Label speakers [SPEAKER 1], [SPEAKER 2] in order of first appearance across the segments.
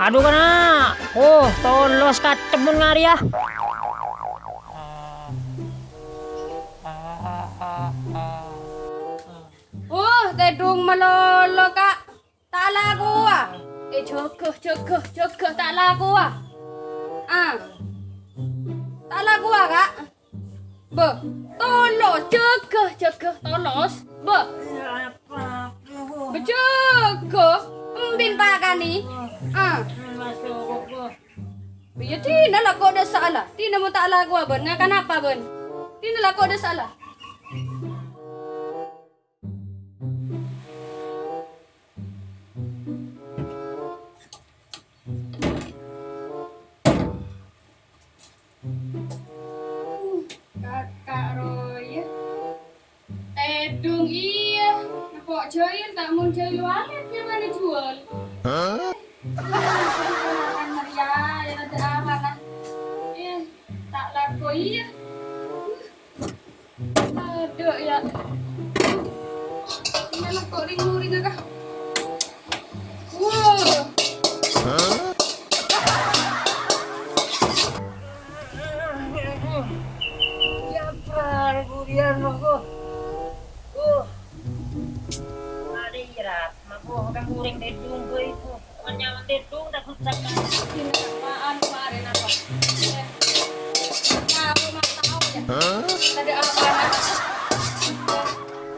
[SPEAKER 1] Aduh kana. Oh, tolos katemun ngari ya.
[SPEAKER 2] Tedung melolo kak. Tak laku ah. Jogoh tak laku ah. Tak laku ah kak. Be, tolos jogoh tolos. Be, bejogoh. Embin pakani. Ya tina lah kau dah salah. Tina mau tak laku ah ben. Ngakan apa ben? Tina lah kau dah salah. Kakak Roy, tedung iya, kok jail tak mau jail walet yang mana jual? Kan Maria, ya ada apa nah? Tak laku iya. Aduh ya, ini lah kok ring kah? Wow.
[SPEAKER 1] Kemudian aku ada irat mako kan kuring dedung ko itu kanyaman dedung dak kutak
[SPEAKER 2] Apaan kemarin apa? Aku mah tahu ya. Tadi apa nah?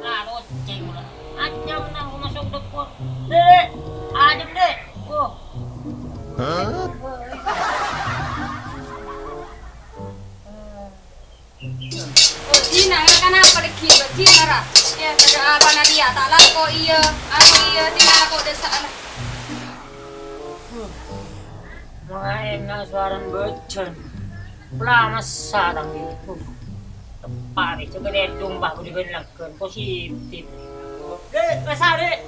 [SPEAKER 1] nah loceng lah aja menang aku masuk depur dek adem dek
[SPEAKER 2] Ina ngakan apa deki Tina ra? Ya tadi apa nah dia tak laku iya. Aku iya tina laku desa lah.
[SPEAKER 1] main suaran becen lama sarang itu tepat itu gede dumbah aku dibenarkan positif dek pasar dek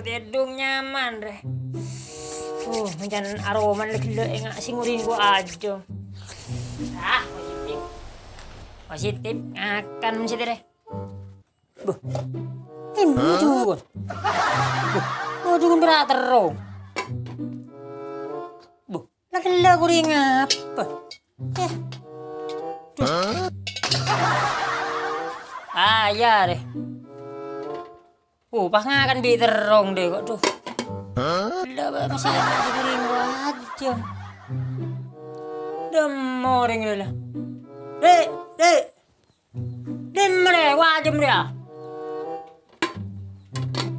[SPEAKER 1] gedung nyaman deh. Macam aroma lagi enggak singurin gua aja. Positif. Positif akan mesti deh. Buh. Ini juga. Buh. Juga berat terus. Buh. Lagi ring apa? Ya deh. Pas ngakan bi terong deh kok tuh. Udah masih ring gua aja. Demo ring lah. Dek. Demre wajib dia.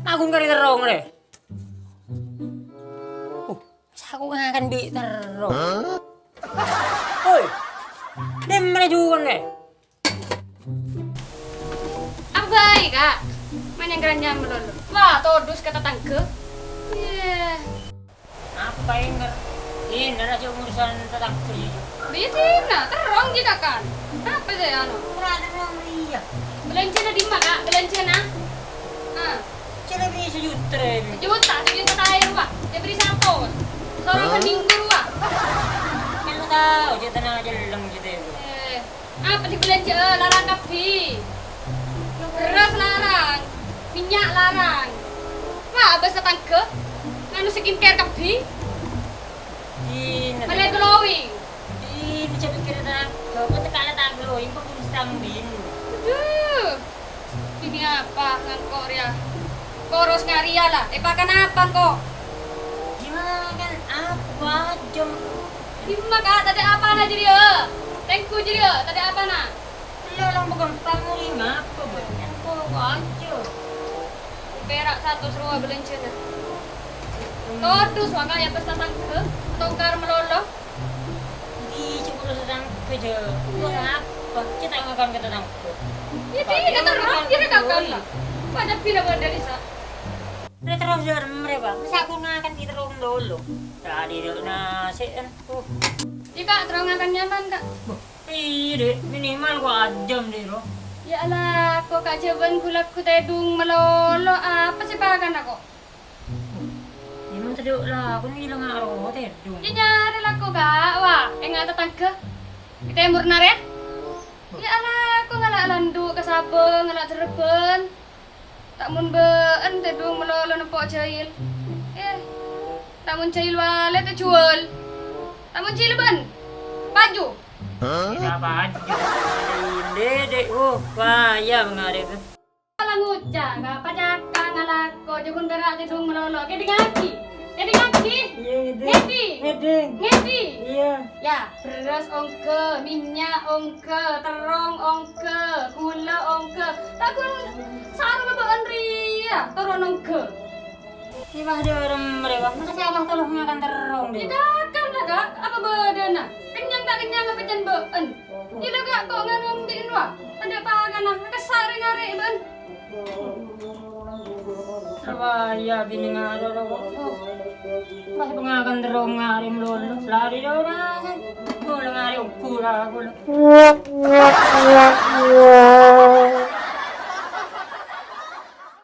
[SPEAKER 1] Aku ngari terong deh. Aku ngakan bi terong. Oi. Demre juga deh.
[SPEAKER 2] Abai kak. Mana geranya melulu? Wah, todus kata tangke.
[SPEAKER 1] Apa yang ini aja urusan tetangga.
[SPEAKER 2] Biasa, terong juga kan. Apa sih anu?
[SPEAKER 1] Berada orang dia.
[SPEAKER 2] Belanjana di mana kak? Belanjana?
[SPEAKER 1] Cina bisa jutre.
[SPEAKER 2] Sejuta air wah. Dia beri satu. Seorang seminggu wah.
[SPEAKER 1] Kan lu tahu dia tenang aja leleng gitu.
[SPEAKER 2] Apa di belanja? Larang kapi. Beras larang. Minyak larang. Wah, abis tangke. Nganu skincare kapi. Malah glowing.
[SPEAKER 1] Ini coba kira tak. Kau tekan tak glowing kok mesti tambin.
[SPEAKER 2] Aduh. Ini apa ngan Korea? Koros ngaria lah. Pakan apa kok?
[SPEAKER 1] Gimana kan apa jam?
[SPEAKER 2] Gimana kak? Tadi apa na jadi ya? Tengku jadi ya? Tadi apa na?
[SPEAKER 1] Lo lang bukan panguling apa banyak kok aja.
[SPEAKER 2] Perak satu seruah belencer. Todus wah kaya pesta tangke. Tongkar melolo.
[SPEAKER 1] Di coba sedang kerja. Apa? Kita ngakan kita tangke.
[SPEAKER 2] Ya tidak terang dia kakak lah. Pada pila dari sa.
[SPEAKER 1] Ini terus dari mereka. Masa aku ngakan kita terung dulu. Tadi dulu nasi kan.
[SPEAKER 2] Jika terang akan nyaman kak.
[SPEAKER 1] Iya, minimal gua ajam deh loh.
[SPEAKER 2] Ya Allah, kok kak jaban kulak ku tedung melolo apa sih pakan aku?
[SPEAKER 1] Emang tadi lah, aku nih bilang ngaruh tedung.
[SPEAKER 2] Ya nyari lah kok kak, wah, enggak tetangga. Kita yang murnar ya? Ya anak, aku ngalak landuk ke Sabang, ngalak terben. Tak mun been tedung melolo nepok jahil. Tak mun jahil wale te jual. Tak mun jahil ben. Baju.
[SPEAKER 1] Kenapa aja? Dede, payah mengarik.
[SPEAKER 2] Kalau ngucap, nggak pacaka ngalako, jukun berak tedung melolo. Kedi ngaki. Kedi ngaki.
[SPEAKER 1] Iya,
[SPEAKER 2] Ngedi.
[SPEAKER 1] Ngedeng.
[SPEAKER 2] Ngedi.
[SPEAKER 1] Iya.
[SPEAKER 2] Ya, beras ongke, minyak ongke, terong ongke, gula ongke. Takun sarung bebaan ria, turun ongke.
[SPEAKER 1] Ini mah dia orang mereka. Masa siapa tolong makan terong deh?
[SPEAKER 2] Kita kan lah kak, apa bedana? Kenyang tak kenyang apa jan been? Gila kak, kok nganum di inwa? Ada pagan lah, kesari ngari ben.
[SPEAKER 1] Payah bini ngado kok. Masih pengakan terong ngari melulu. Lari dah orang. Gula ngari ukura gula.